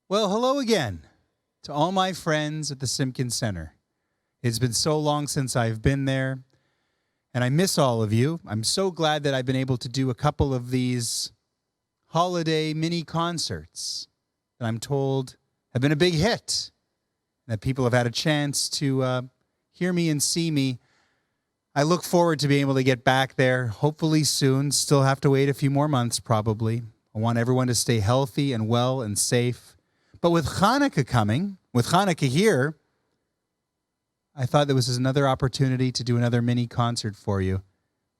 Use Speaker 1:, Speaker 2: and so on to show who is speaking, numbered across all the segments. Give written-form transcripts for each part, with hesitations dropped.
Speaker 1: Well, hello again to all my friends at the Simkin Center. It's been so long since I've been there, and I miss all of you. I'm so glad that I've been able to do a couple of these holiday mini concerts that I'm told have been a big hit, that people have had a chance to hear me and see me. I look forward to being able to get back there, hopefully soon. Still have to wait a few more months, probably. I want everyone to stay healthy and well and safe. But with Hanukkah coming, with Hanukkah here, I thought there was another opportunity to do another mini concert for you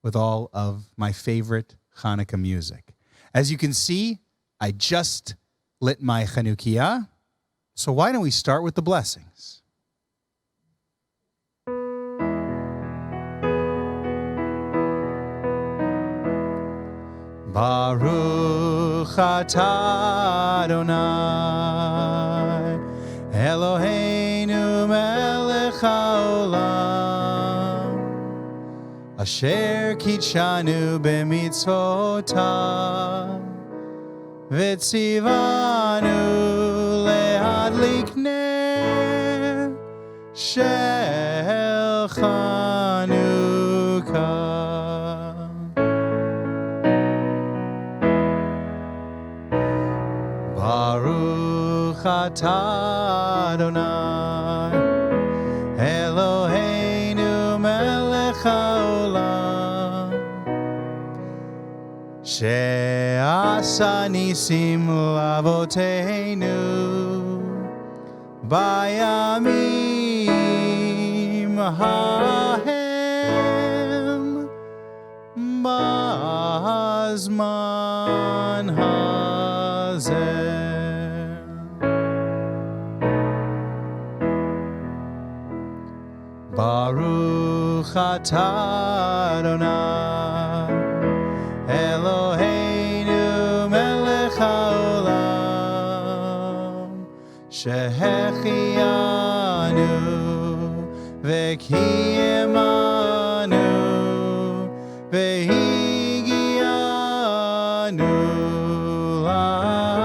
Speaker 1: with all of my favorite Hanukkah music. As you can see, I just lit my Chanukiah, so why don't we start with the blessings? Baruch atah Adonai Eloheinu melech haolam Asher kitshanu b'mitzvotav V'tzivanu lehadlik ner shel Chanukah. Baruch atah Adonai Eloheinu melech haolam she'asa nisim lavoteinu bayamim hahem bazman hazeh. Baruch atah Adonai Eloheinu melech haolam shehechianu v'kiyemanu v'higianu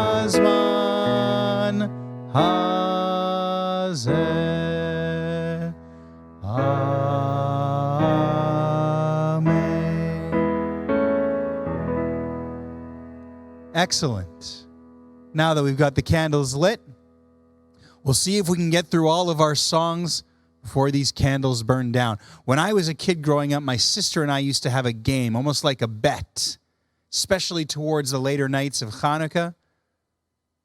Speaker 1: lazman hazeh. Excellent. Now that we've got the candles lit, we'll see if we can get through all of our songs before these candles burn down. When I was a kid growing up, my sister and I used to have a game, almost like a bet, especially towards the later nights of Hanukkah.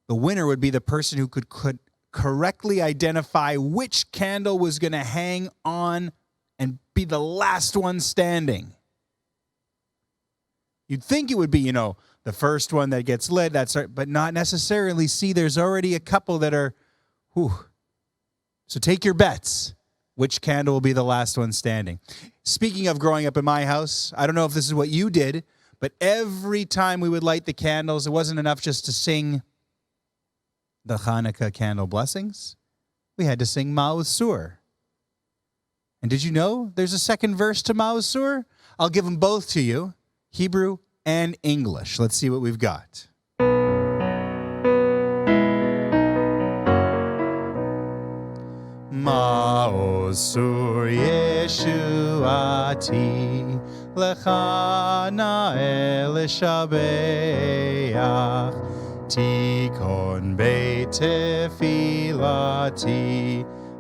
Speaker 1: The winner would be the person who could correctly identify which candle was going to hang on and be the last one standing. You'd think it would be, the first one that gets lit, but not necessarily. See, there's already a couple that are, So take your bets. Which candle will be the last one standing? Speaking of growing up in my house, I don't know if this is what you did, but every time we would light the candles, it wasn't enough just to sing the Hanukkah candle blessings. We had to sing Ma'oz Sur. And did you know there's a second verse to Ma'oz Sur? I'll give them both to you, Hebrew and English. Let's see what we've got. Ma'oz Sur Yeshuati Lecha Na'eh L'Shabeach Tikon Beit Tefilati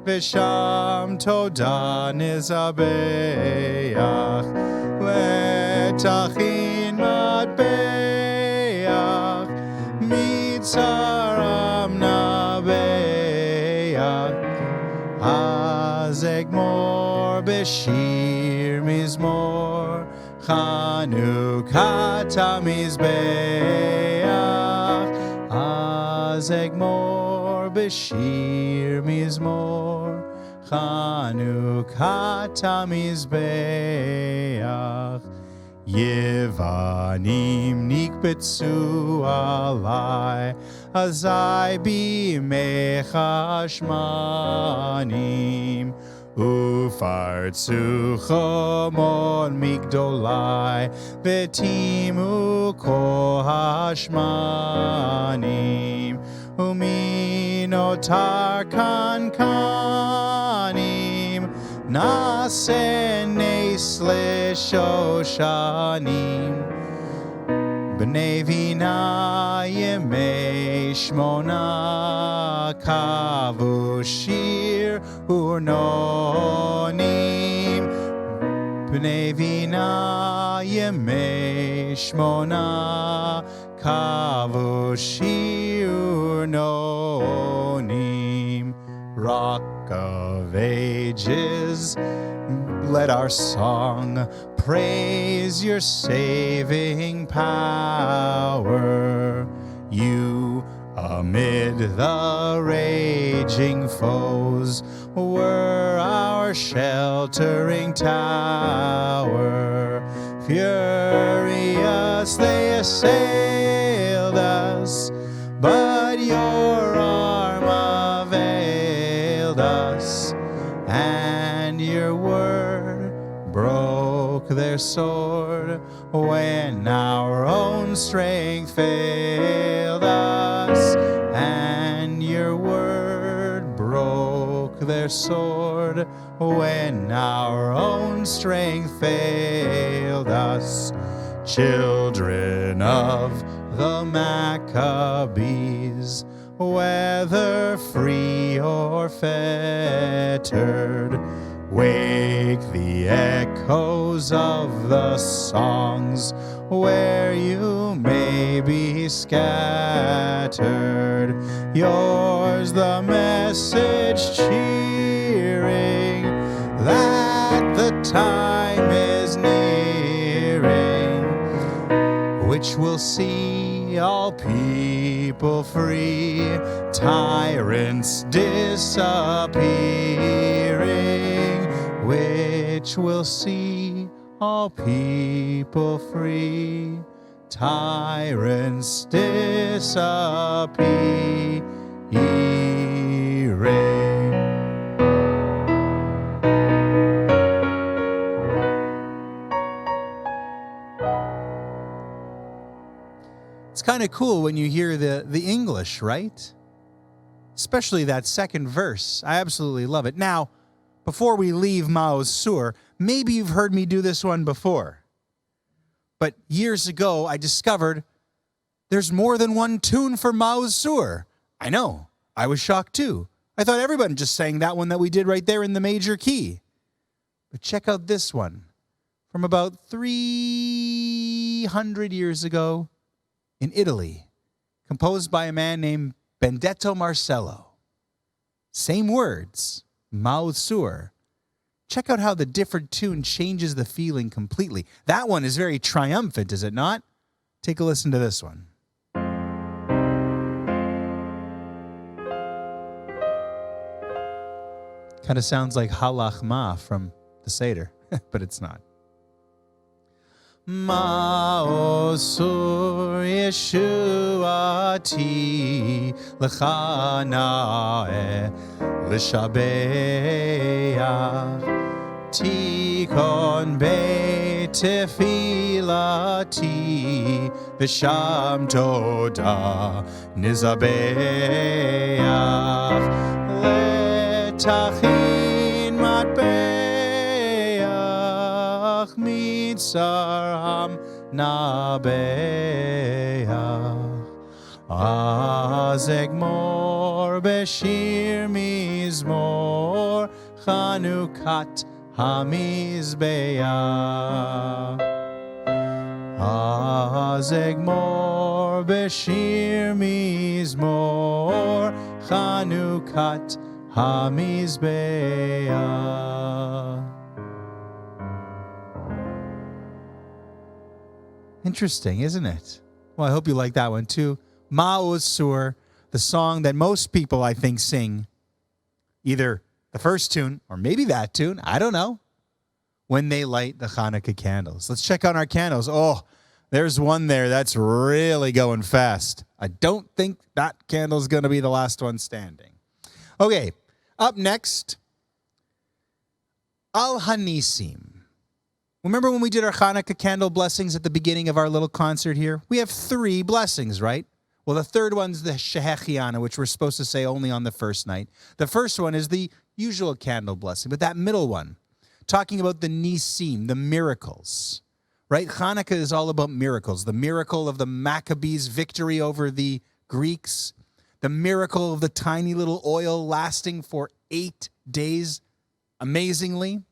Speaker 1: V'sham Toda Nizabeach Letachin Matbeach Mitzaram Nabeach Hazegmor Beshir Mizmor Chanukah Mizbeach Hazegmor Beshir Mizmor Chanukah Mizbeach Yevanim nikbetzu alai Azai bimecha shmanim Ufartzu chomon migdolai Vetimu kohashmanim uminotar kankanim, nase nes leshoshanim. B'nei vina yemei shmona kavu shir urnonim. B'nei vina yemei shmona kavu shir urnonim. Rock of ages, let our song praise your saving power. You, amid the raging foes, were our sheltering tower. Furious they assailed us, but your arm availed us, and your word broke their sword when our own strength failed us, and your word broke their sword when our own strength failed us. Children of the Maccabees, whether free or fettered, wake the echoes of the songs where you may be scattered. Yours the message cheering that the time is nearing, which will see all people free, tyrants disappearing, which will see all people free, tyrants disappearing. It's kind of cool when you hear the English, right? Especially that second verse. I absolutely love it. Now, before we leave Maoz Sur, maybe you've heard me do this one before. But years ago, I discovered there's more than one tune for Maoz Sur. I know. I was shocked too. I thought everyone just sang that one that we did right there in the major key. But check out this one from about 300 years ago in Italy, composed by a man named Benedetto Marcello. Same words, Maoz Sur. Check out how the different tune changes the feeling completely. That one is very triumphant, is it not? Take a listen to this one. Kind of sounds like Halachma from the Seder, but it's not. Maoz Sur Yeshuati Lecha Na'eh L'Shabeach Tikon Beit Tefilati V'sham Toda Nizabeach Letachin Matbeach Mitzaram Nabeach Azegmor Beshir Mizmor Chanukat HaMizbeach Azegmor Beshir Mizmor Chanukat HaMizbeach. Interesting, isn't it? Well, I hope you like that one too. Maoz Sur, the song that most people, I think, sing, either the first tune or maybe that tune, I don't know, when they light the Hanukkah candles. Let's check on our candles. Oh, there's one there that's really going fast. I don't think that candle's going to be the last one standing. Okay, up next, Al Hanisim. Remember when we did our Hanukkah candle blessings at the beginning of our little concert here? We have 3 blessings, right? Well, the third one's the Shehechiana, which we're supposed to say only on the first night. The first one is the usual candle blessing, but that middle one, talking about the Nisim, the miracles, right? Hanukkah is all about miracles. The miracle of the Maccabees' victory over the Greeks, the miracle of the tiny little oil lasting for 8 days, amazingly.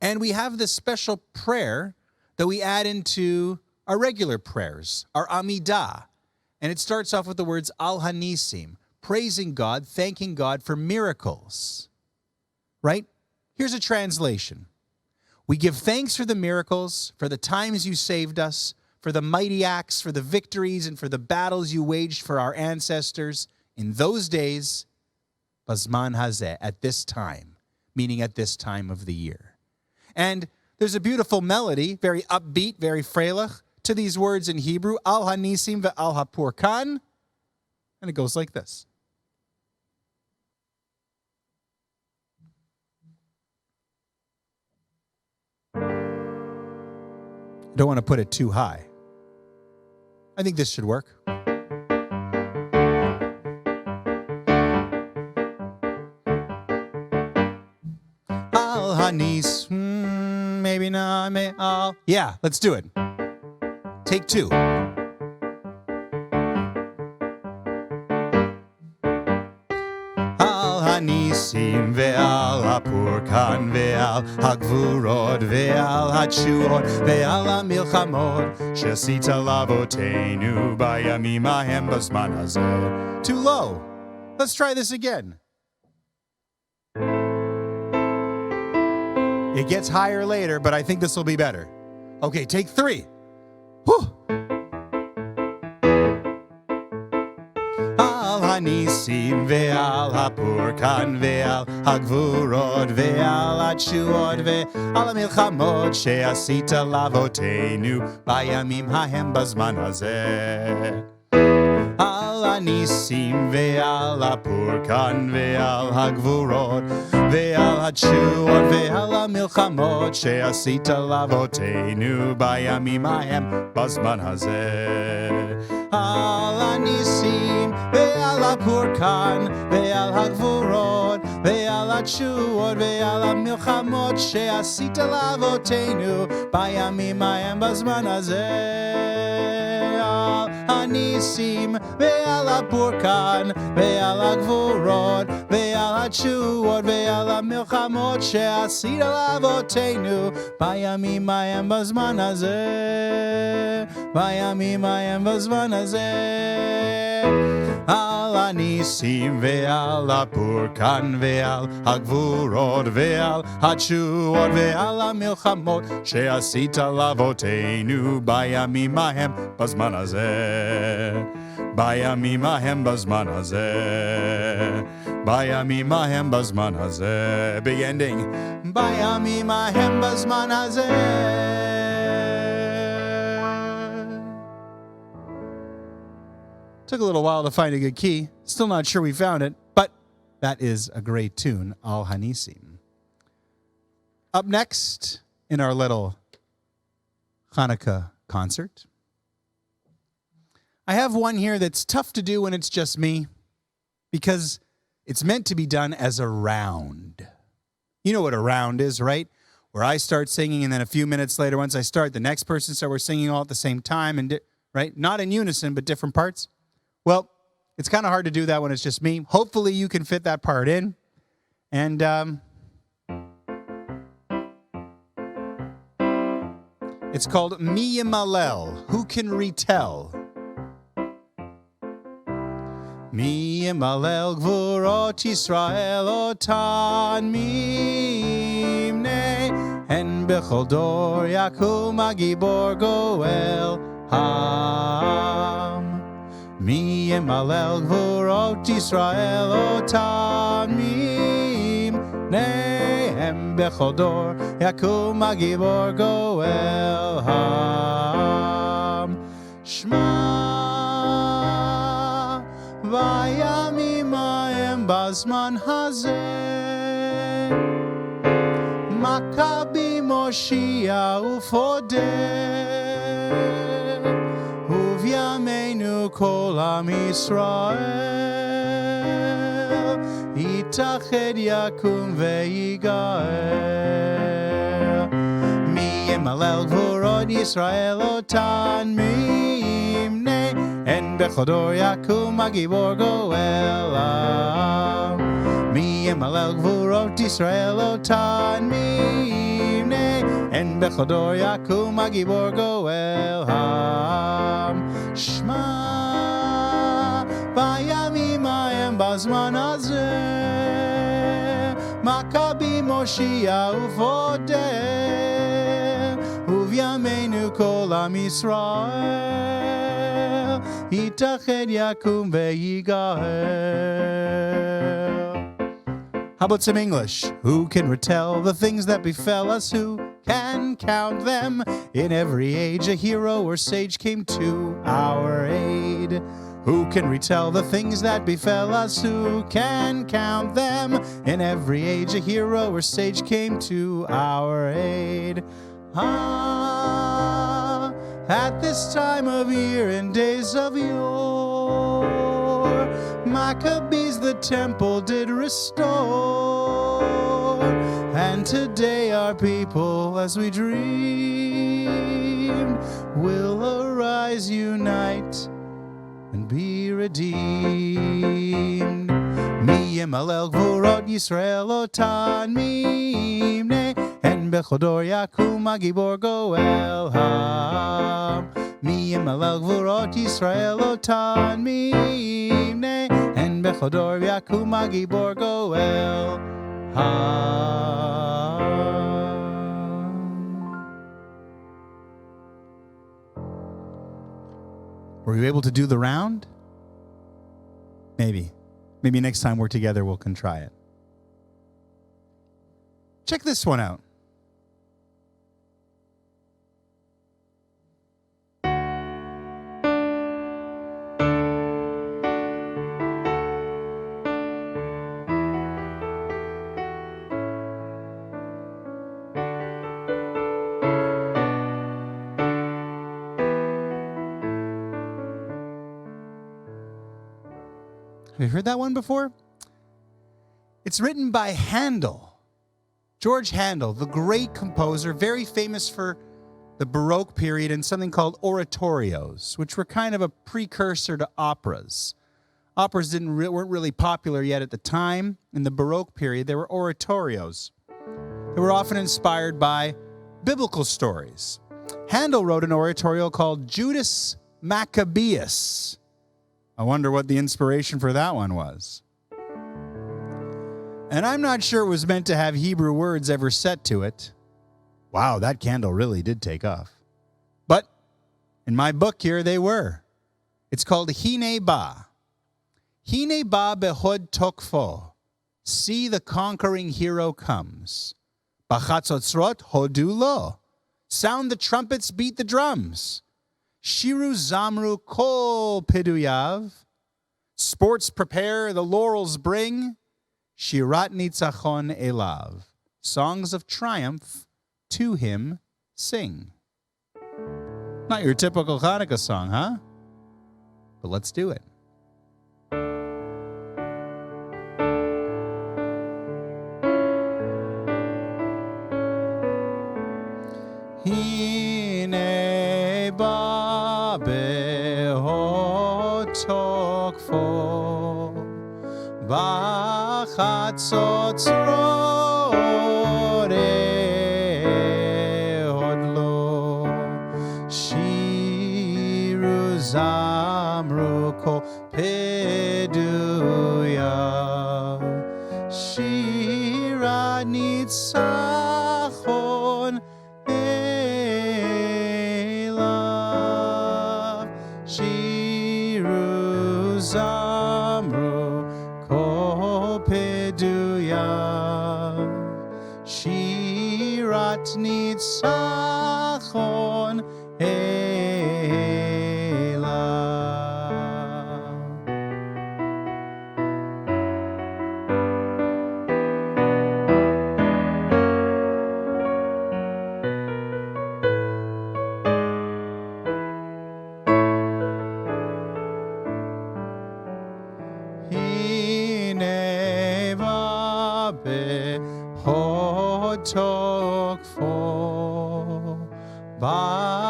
Speaker 1: And we have this special prayer that we add into our regular prayers, our Amidah. And it starts off with the words Al Hanisim, praising God, thanking God for miracles. Right? Here's a translation. We give thanks for the miracles, for the times you saved us, for the mighty acts, for the victories, and for the battles you waged for our ancestors in those days, Bazman Hazeh, at this time, meaning at this time of the year. And there's a beautiful melody, very upbeat, very freilich, to these words in Hebrew, Al Hanisim ve'al hapurkan, and it goes like this. Don't want to put it too high. I think this should work. Al Hanis, maybe not, Al. Yeah, let's do it. Take two. Al Hanisim ve'al hapurkan ve'al hagvurot ve'al hatshuot ve'al hamilchamot she'asita lavotenu bayamim hahem bazman hazeh. Too low. Let's try this again. It gets higher later, but I think this will be better. Okay, take three. Whew. Al Hanisim ve'al hapurkan ve'al hagvurot ve'al hatshuot ve'al hamilchamot she'asita lavotenu bayamim hahem bazman hazeh. Al Hanisim ve'al hapurkan ve'al hagvurot ve'al hatshuot ve'al hamilchamot she'asita lavotenu bayamim hahem bazman hazeh. Al Hanisim ve'al hapurkan ve'al hagvurot ve'al hatshuot ve'al hamilchamot she'asita lavotenu bayamim hahem bazman hazeh. Al Hanisim ve'al hapurkan ve'al hagvurot ve'al hatshuot ve'al hamilchamot she'asita lavotenu bayamim hahem bazman hazeh. Bayamim hahem bazman hazeh. Al Hanisim ve'al hapurkan ve'al hagvurot ve'al hatshuot ve'al hamilchamot she'asita lavotenu bayamim hahem bazman hazeh. Bayamim hahem bazman hazeh. Bayamim hahem bazman hazeh. Big ending. Bayamim hahem bazman hazeh. Took a little while to find a good key. Still not sure we found it, but that is a great tune, Al Hanisim. Up next in our little Hanukkah concert, I have one here that's tough to do when it's just me because it's meant to be done as a round. You know what a round is, right? Where I start singing and then a few minutes later, once I start, the next person starts, we're singing all at the same time, and right? Not in unison, but different parts. Well, it's kind of hard to do that when it's just me. Hopefully you can fit that part in. And it's called Mi Yimalel, Who Can Retell? Mi Yimalel Gvurot Yisrael Otan Mimnei En Bechol Dor Yakum Agibor Goel Ham Mi Yimalel Gvurot Yisrael Otan Mimnei En Bechol Dor Yakum Agibor Goel Ham Shema Bayamim hahem bazman hazeh Maccabi Moshia ufodeh Uvyameinu kol am Yisrael, yitached yakum v'yigael. Mi yemalel gvurot Yisrael otan mimne, en bechador yakum agibor goel. Mi yemalel gvurot Yisrael otan mimne, en bechador yakum agibor goel ham. Shma vayamim ha'em bazman hazeh, Makabi Moshia ufodeh, uvyamenu kol am Yisrael, yitached yakum v'yigael. How about some English? Who can retell the things that befell us? Who can count them? In every age a hero or sage came to our aid. Who can retell the things that befell us? Who can count them? In every age a hero or sage came to our aid. Ah, at this time of year in days of yore, Maccabees the temple did restore, and today our people, as we dreamed, will arise, unite, and be redeemed. Mi yemalel gvurot Yisrael otan mimne, en bechador yakum agibor goel ham. Mi yemalel gvurot Yisrael otan mimne, en bechador yakum agibor goel ham. Were you able to do the round? Maybe. Maybe next time we're together we'll try it. Check this one out. Have you heard that one before? It's written by Handel. George Handel, the great composer, very famous for the Baroque period and something called oratorios, which were kind of a precursor to operas. Operas weren't really popular yet at the time. In the Baroque period, there were oratorios. They were often inspired by biblical stories. Handel wrote an oratorio called Judas Maccabeus. I wonder what the inspiration for that one was. And I'm not sure it was meant to have Hebrew words ever set to it. Wow, that candle really did take off. But in my book here, they were. It's called Hine Ba. Hine Ba behod tokfo. See, the conquering hero comes. Bachatzotzrot hodu lo. Sound the trumpets, beat the drums. Shiru zamru kol piduyav. Sports prepare, the laurels bring. Shirat nitzachon elav. Songs of triumph to him sing. Not your typical Hanukkah song, huh? But let's do it. Hine ba behot tokfo b'chatzotzrot ehod lo shiru zamru kol peduyav shirat nitzachon elav shiru zamru kol peduyav shirat nitzachon neva behotok fo bachatzot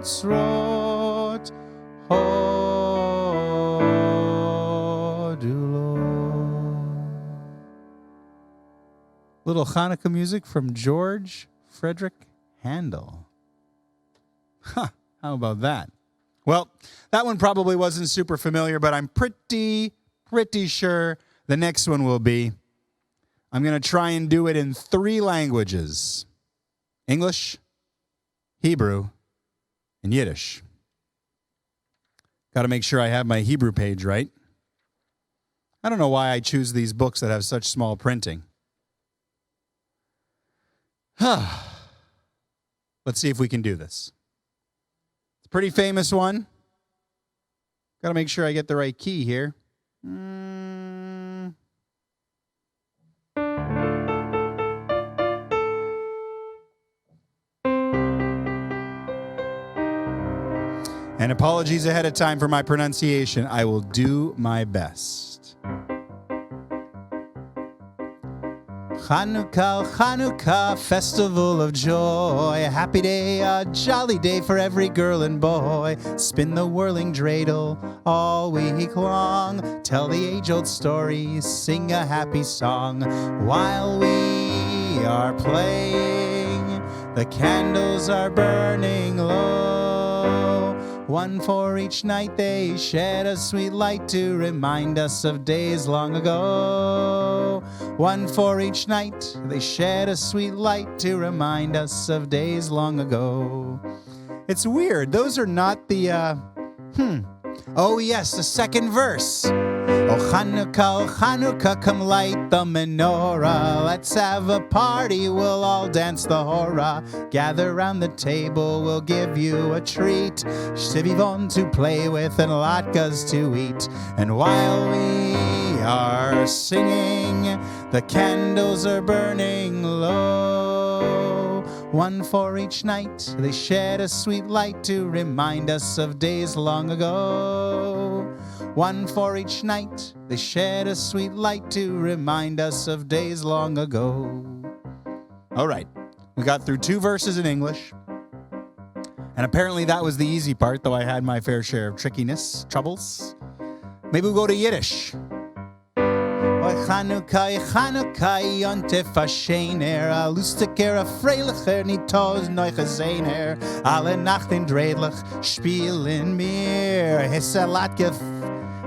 Speaker 1: srot hodulo. Little Hanukkah music from George Frederick Handel. Huh, how about that? Well, that one probably wasn't super familiar, but I'm pretty sure the next one will be. I'm going to try and do it in 3 languages: English, Hebrew, and Yiddish. Got to make sure I have my Hebrew page right. I don't know why I choose these books that have such small printing. Let's see if we can do this. It's a pretty famous one. Got to make sure I get the right key here. And apologies ahead of time for my pronunciation. I will do my best. Chanukah, Chanukah, festival of joy. A happy day, a jolly day for every girl and boy. Spin the whirling dreidel all week long. Tell the age-old story, sing a happy song. While we are playing, the candles are burning low. One for each night they shed a sweet light to remind us of days long ago. One for each night they shed a sweet light to remind us of days long ago. It's weird. Those are not the, Oh yes, the second verse. Oh Chanukah, come light the menorah. Let's have a party, we'll all dance the hora. Gather round the table, we'll give you a treat. Shivivon to play with and latkes to eat. And while we are singing, the candles are burning low. One for each night, they shed a sweet light to remind us of days long ago. One for each night, they shed a sweet light to remind us of days long ago. All right, we got through 2 verses in English. And apparently that was the easy part, though I had my fair share of troubles. Maybe we'll go to Yiddish. Chanukah, Chanukah, Yontef Hashener, a lustiger, a freilicher, nitos neuche Zehner, alle Nacht in Dreidlich, spielen mir, hesse Latke,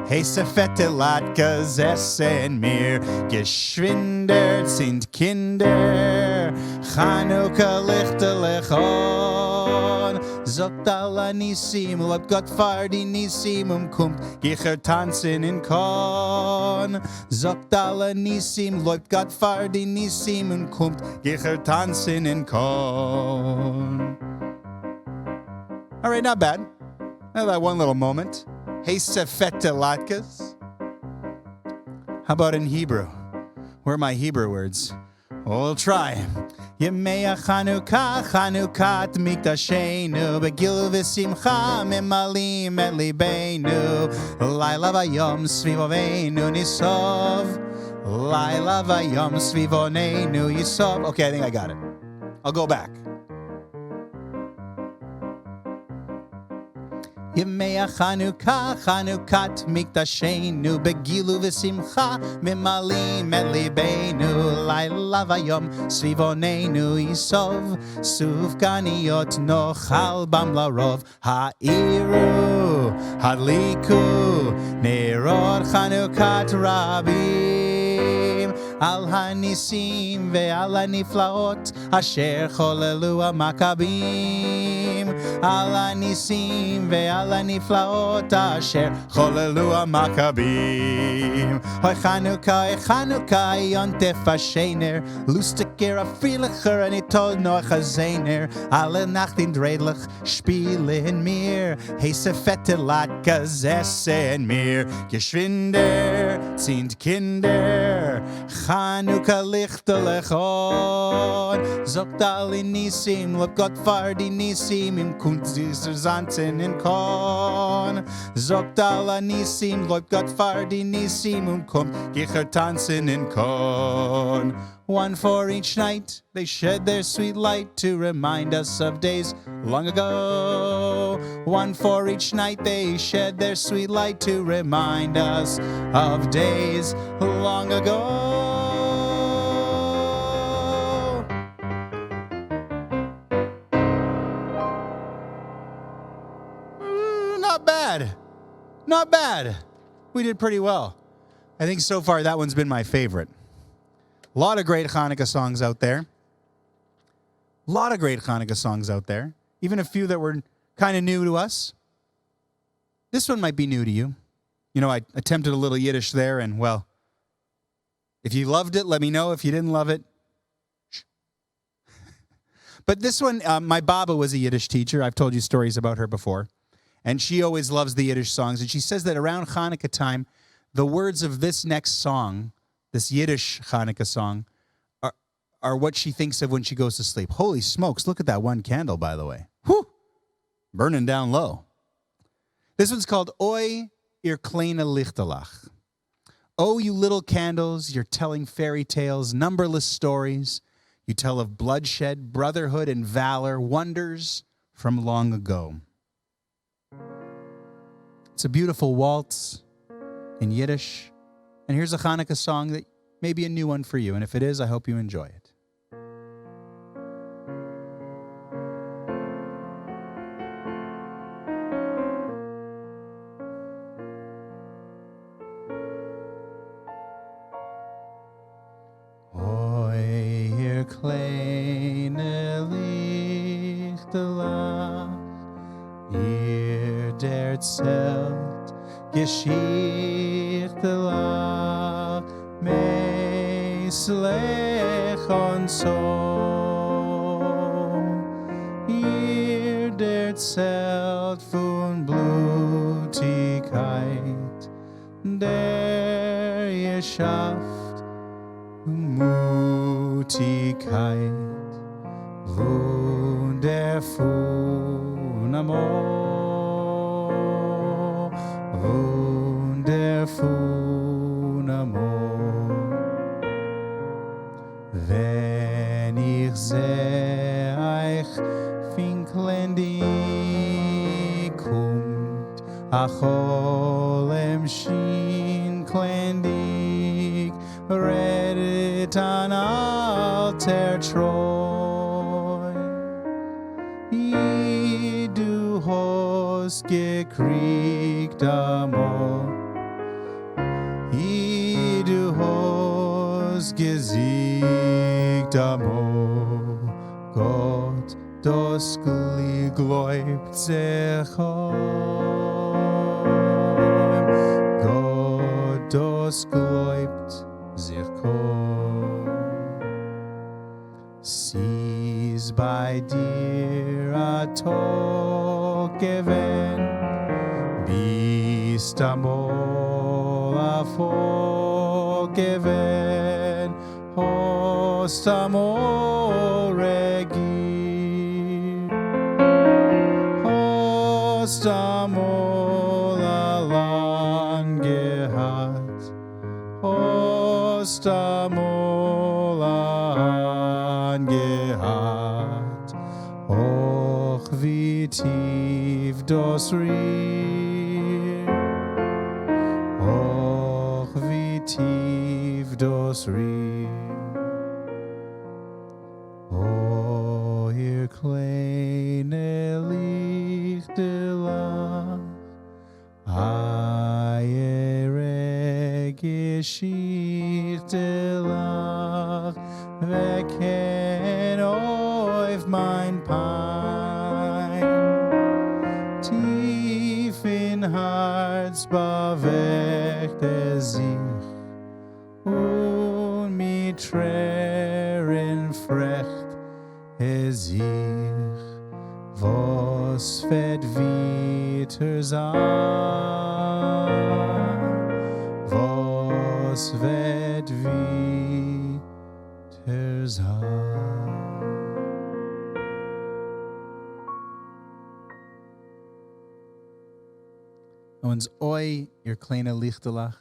Speaker 1: hesse fette Latkes essen mir, geschwinder sind Kinder, Chanukah lichtelig on, Zogt alla Nisim, lobt Gott fahr die Nisim kommt, gicher tanzen in Korn. Zogt alla Nisim, lobt Gott fahr die Nisim kommt, gicher tanzen in Korn. All right, not bad. Now that one little moment. Heise fette latkes. How about in Hebrew? Where are my Hebrew words? We'll try. Yemei Chanukah, Chanukat Mikdashenu, Begilu v'simcha memalim et libeinu, Laila vayom svivoveinu nisov, Laila vayom svivoneinu yisov. Okay, I think I got it. I'll go back. Yemei Chanukah, Chanukat Mikdashenu, Begilu v'simcha memalim et libeinu, Laila vayom svivoneinu yisov, Sufganiyot nochal bam larov, Ha'iru hadliku nerot Chanukat rabim, Al hanisim ve'al haniflaot asher cholelu hamakabim, Al hanisim ve'al haniflaot asher cholelu hamakabim. Hoy Chanukah, Chanukah, Yontef Hashener, lustiger a freilicher and itol noach a zener, alle Nacht in Dreidlich spielen mir, heise fette Latkes essen mir, geschwinder sind Kinder, Chanukah lichte lechon. Zogt alle Nisim, lob Gott far die Nisim, im Kunst dieser Sanzen in Korn. Zogt alle Nisim, lob Gott far die Nisim, kommt Gicher tanzen in Korn. One for each night, they shed their sweet light to remind us of days long ago. One for each night, they shed their sweet light to remind us of days long ago. Not bad. Not bad. We did pretty well. I think so far that one's been my favorite. A lot of great Hanukkah songs out there. Even a few that were kind of new to us. This one might be new to you. You know, I attempted a little Yiddish there, and well, if you loved it, let me know. If you didn't love it, But this one, my Baba was a Yiddish teacher. I've told you stories about her before. And she always loves the Yiddish songs. And she says that around Hanukkah time, the words of this next song, this Yiddish Hanukkah song, are what she thinks of when she goes to sleep. Holy smokes, look at that one candle, by the way. Whew, burning down low. This one's called Oi ihr kleine Lichterlach. Oh, you little candles, you're telling fairy tales, numberless stories. You tell of bloodshed, brotherhood, and valor, wonders from long ago. It's a beautiful waltz in Yiddish. And here's a Hanukkah song that may be a new one for you. And if it is, I hope you enjoy it. Kleine Lichterlach, ihr der Zelt Geschichtelag, Meslech und so. Ihr der Zelt von Blutigkeit, der ihr schafft Mutigkeit, wundervoll Amor, wundervoll Amor. Wenn ich seh euch finklendig kommt, acholem schien klendig, redet an alter Treu. I du hast gekriegt amol, I du hast gesiegt amol. Gott, das gläubt sich Gott, das gläubt sich Sie's bei dir a Tag gewinn, bist amol a Volk gewinn, hast amol regiert, hast amol a Land gehabt, hast amol angehat, och wie tief das rier, och wie tief das rier. O ihr kleine Lichterlach, eure Geschichtelach, wer kennt auf mein Pein? Tief in Herz bewegt sich und mit Tränen frecht sich. Was wird wieder sein? Was wird wieder one's Oi, Ihr kleine Lichtelach.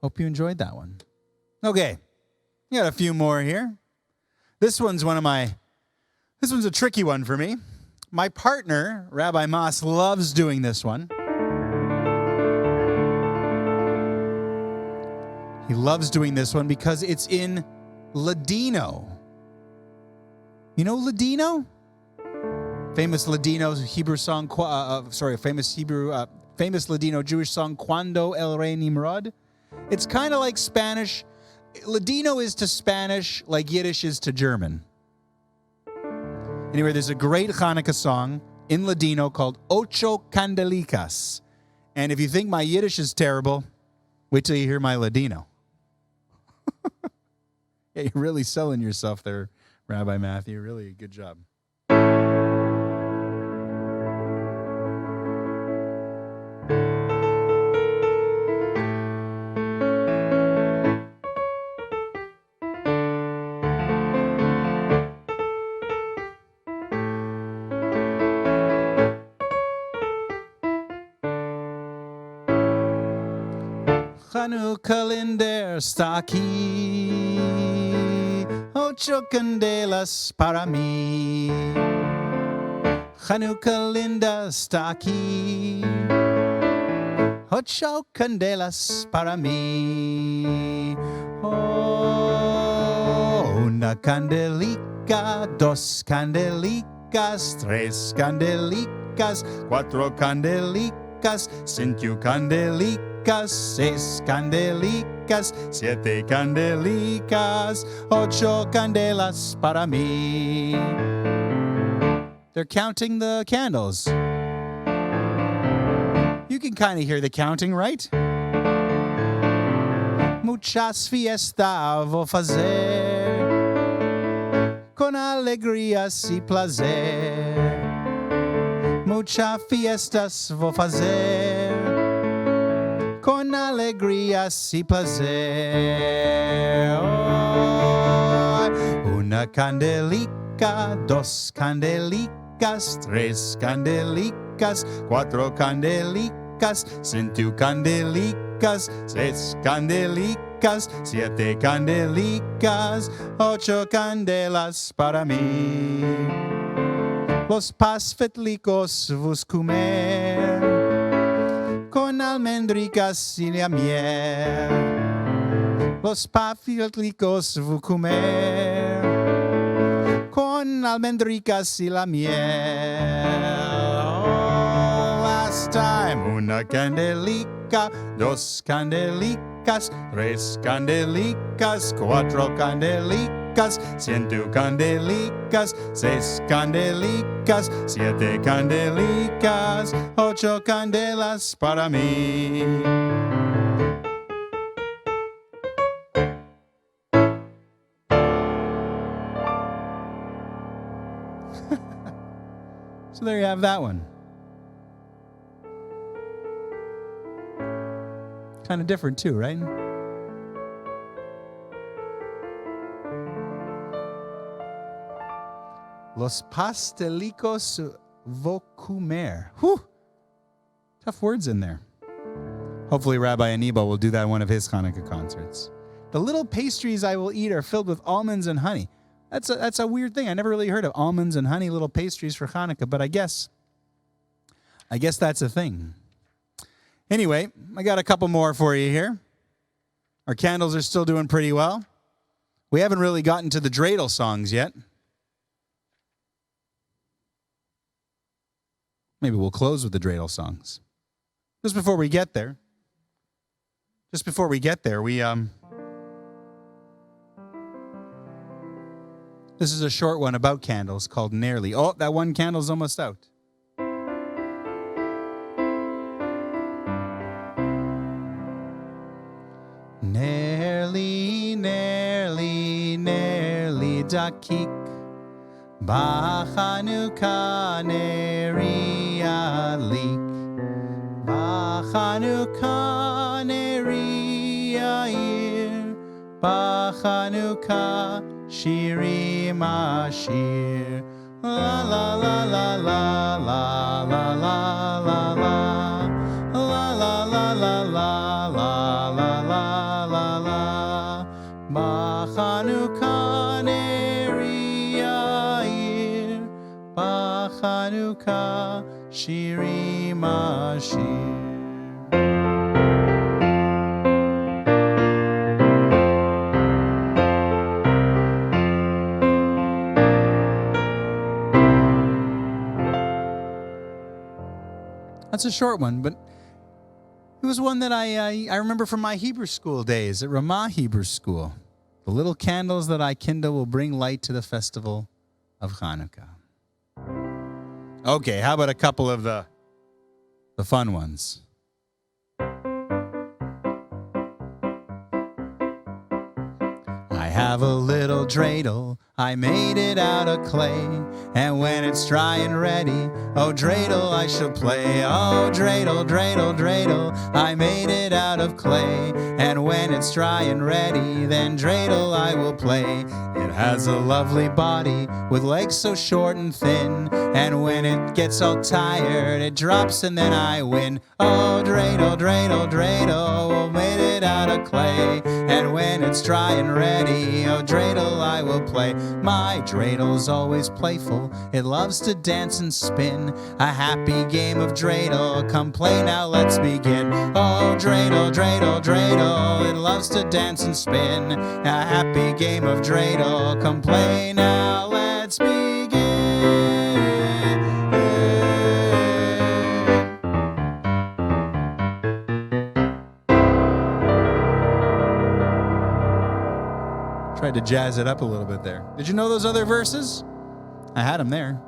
Speaker 1: Hope you enjoyed that one. Okay, we got a few more here. This one's a tricky one for me. My partner, Rabbi Moss, loves doing this one. He loves doing this one because it's in Ladino. You know Ladino? Famous Ladino Hebrew song, famous Ladino Jewish song, Cuando el Rey Nimrod. It's kind of like Spanish. Ladino is to Spanish like Yiddish is to German. Anyway, there's a great Hanukkah song in Ladino called Ocho Candelicas. And if you think my Yiddish is terrible, wait till you hear my Ladino. Yeah, you're really selling yourself there, Rabbi Matthew. Really good job. Chanukah linder está aquí, ocho candelas para mí. Chanukah linda está aquí, ocho candelas para mí. Oh, una candelica, dos candelicas, tres candelicas, cuatro candelicas, cinco candelicas. Seis candelicas, siete candelicas, ocho candelas para mí. They're counting the candles. You can kind of hear the counting, right? Muchas fiestas vou fazer, con alegrias y placer. Muchas fiestas vou fazer, con alegrías y placer. Oh, una candelica, dos candelicas, tres candelicas, cuatro candelicas, cinco candelicas, seis candelicas, siete candelicas, ocho candelas para mí. Los pasfetlicos vos comer, con almendricas y la miel. Los pasfetlicos vos comer, con almendricas y la miel. Oh, last time. Una candelica, dos candelicas, tres candelicas, cuatro candelicas, ciento candelicas, seis candelicas, siete candelicas, ocho candelas para mí. So there you have that one. Kind of different too, right? Los pastelicos vou comer. Whew. Tough words in there. Hopefully Rabbi Anibal will do that at one of his Hanukkah concerts. The little pastries I will eat are filled with almonds and honey. That's a weird thing. I never really heard of almonds and honey little pastries for Hanukkah, but I guess that's a thing. Anyway, I got a couple more for you here. Our candles are still doing pretty well. We haven't really gotten to the dreidel songs yet. Maybe we'll close with the dreidel songs. Just before we get there, this is a short one about candles called Nearly. Oh, that one candle's almost out. Nearly, nearly, nearly dakik, B'Chanukah neri alik, B'Chanukah neri yair, B'Chanukah shirim ashir, la la la la la la la la la la. Chanukah, Shirim Ashir. That's a short one, but it was one that I remember from my Hebrew school days at Ramah Hebrew School. The little candles that I kindle will bring light to the festival of Hanukkah. Okay, how about a couple of the fun ones? I have a little dreidel, I made it out of clay, and when it's dry and ready, oh dreidel I shall play. Oh dreidel, dreidel, dreidel, I made it out of clay, and when it's dry and ready, then dreidel I will play. It has a lovely body with legs so short and thin, and when it gets all tired, it drops and then I win. Oh dreidel, dreidel, dreidel, made it out of clay, and when it's dry and ready, oh dreidel I will play. My dreidel's always playful, it loves to dance and spin. A happy game of dreidel, come play now, let's begin. Oh dreidel, dreidel, dreidel, it loves to dance and spin. A happy game of dreidel, come play now, let's begin. Tried to jazz it up a little bit there. Did you know those other verses? I had them there.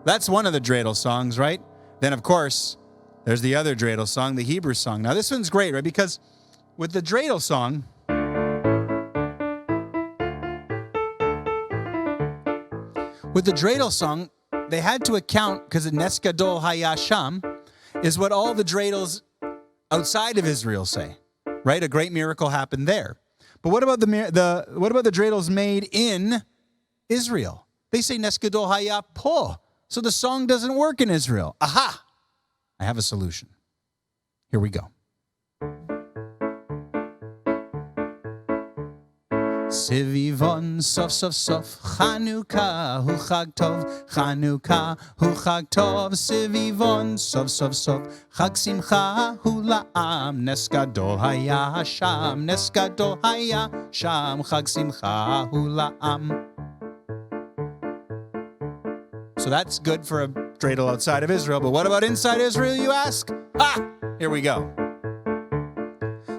Speaker 1: That's one of the dreidel songs, right? Then, of course, there's the other dreidel song, the Hebrew song. Now, this one's great, right? Because with the dreidel song, they had to account, because Nes Gadol Haya Sham is what all the dreidels outside of Israel say, right? A great miracle happened there. But what about the dreidels made in Israel? They say Nes Gadol Haya Po. So the song doesn't work in Israel. Aha! I have a solution. Here we go. Sivivon sof sof sof Chanukah hu chag tov, Chanukah hu chag tov. Sivivon sof sof sof Chag simcha hu la'am, Nes Gadol haya sham, Nes Gadol haya sham, Chag simcha hu la'am. So that's good for a dreidel outside of Israel, but what about inside Israel, you ask? Ha! Here we go.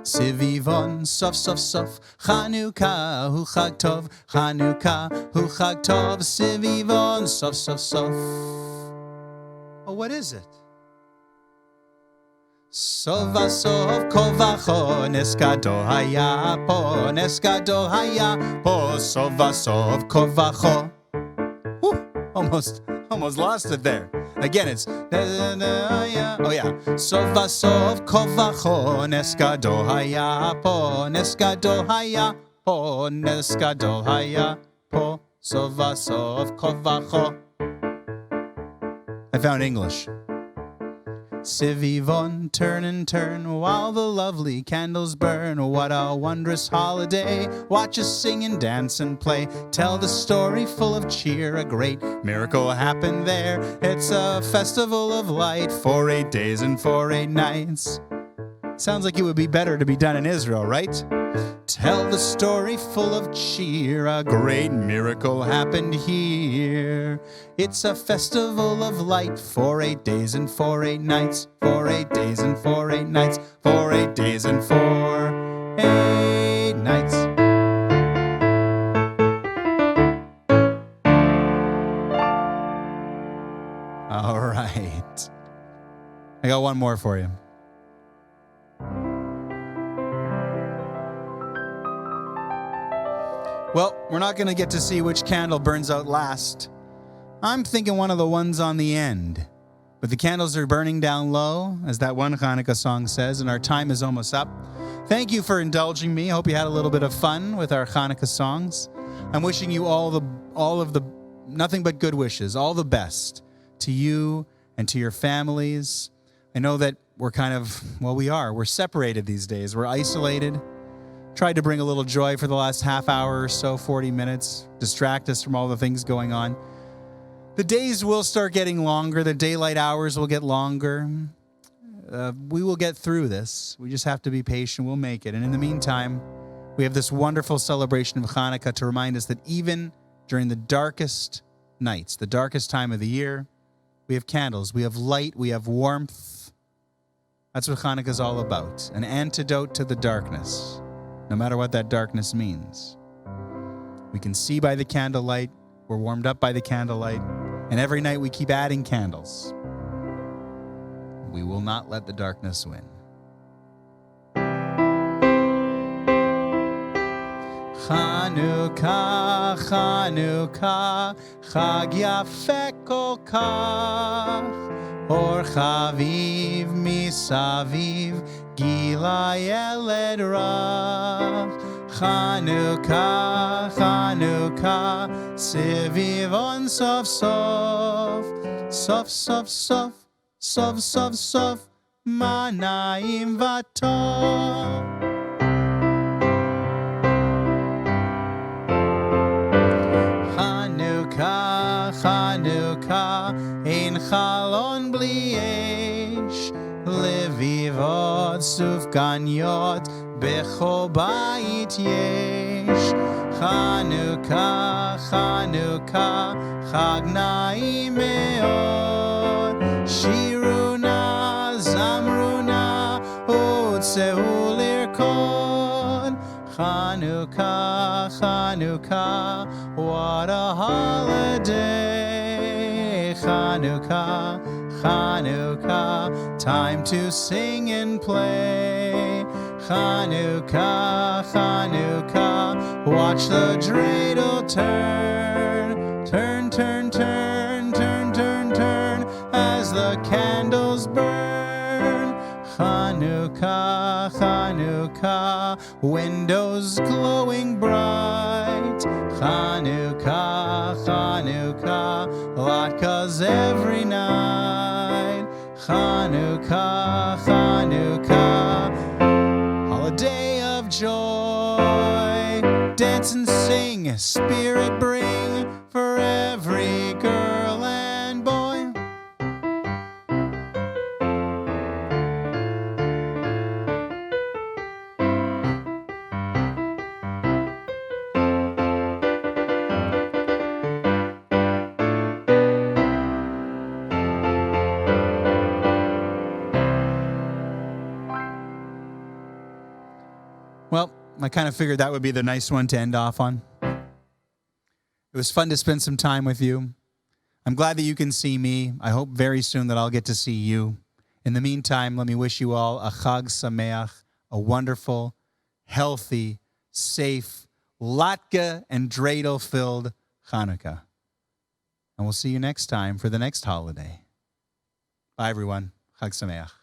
Speaker 1: Sivivon sof sof sof Chanukah hu chag tov, Chanukah hu chag tov. Sivivon sof sof sof. Oh, what is it? Sov v'sov kol v'cho, Nes Gadol haya po, Nes Gadol haya po, Sov v'sov kol v'cho. Almost lost it there. Again, it's oh yeah. Sov v'sov kol v'cho, Nes Gadol haya po, Nes Gadol haya po, Nes Gadol haya po, Sov v'sov kol v'cho. I found English. Sivivon, turn and turn while the lovely candles burn. What a wondrous holiday. Watch us sing and dance and play. Tell the story full of cheer. A great miracle happened there. It's a festival of light for 8 days and for 8 nights. Sounds like it would be better to be done in Israel, right? Tell the story full of cheer. A great miracle happened here. It's a festival of light for 8 days and for 8 nights. For 8 days and for 8 nights. For 8 days and for 8 nights. All right. I got one more for you. Well, we're not going to get to see which candle burns out last. I'm thinking one of the ones on the end. But the candles are burning down low, as that one Hanukkah song says, and our time is almost up. Thank you for indulging me. I hope you had a little bit of fun with our Hanukkah songs. I'm wishing you all of the nothing but good wishes, all the best to you and to your families. I know that we're separated these days. We're isolated. Tried to bring a little joy for the last half hour or so, 40 minutes, distract us from all the things going on. The days will start getting longer. The daylight hours will get longer. We will get through this. We just have to be patient. We'll make it. And in the meantime, we have this wonderful celebration of Hanukkah to remind us that even during the darkest nights, the darkest time of the year, we have candles, we have light, we have warmth. That's what Hanukkah is all about, an antidote to the darkness, no matter what that darkness means. We can see by the candlelight, we're warmed up by the candlelight, and every night we keep adding candles. We will not let the darkness win. Chanukah, Chanukah, Chag Yafeh Kol Kach, Or Chaviv Misaviv, Gila Yeled Rach. Chanukah, Chanukah, Sivivon Sof Sof, Sof Sof Sof, Sof Sof Sof, Manayim Vatov. Chanukah, ein chalon bli esh, levivot sufganiyot, bechol bayit yesh. Chanukah, Chanukah, chag na'im me'od, shiruna, zamruna, utzeu lirkod. Chanukah, Chanukah, what a holiday. Chanukah, Chanukah, time to sing and play. Chanukah, Chanukah, watch the dreidel turn, turn, turn, turn, turn, turn, turn, as the candles burn. Chanukah, Chanukah, windows glowing bright. Chanukah, Chanukah, latkes every night. Chanukah, Chanukah, holiday of joy. Dance and sing, spirit bring, for every girl and boy. Well, I kind of figured that would be the nice one to end off on. It was fun to spend some time with you. I'm glad that you can see me. I hope very soon that I'll get to see you. In the meantime, let me wish you all a Chag Sameach, a wonderful, healthy, safe, latke and dreidel-filled Hanukkah. And we'll see you next time for the next holiday. Bye, everyone. Chag Sameach.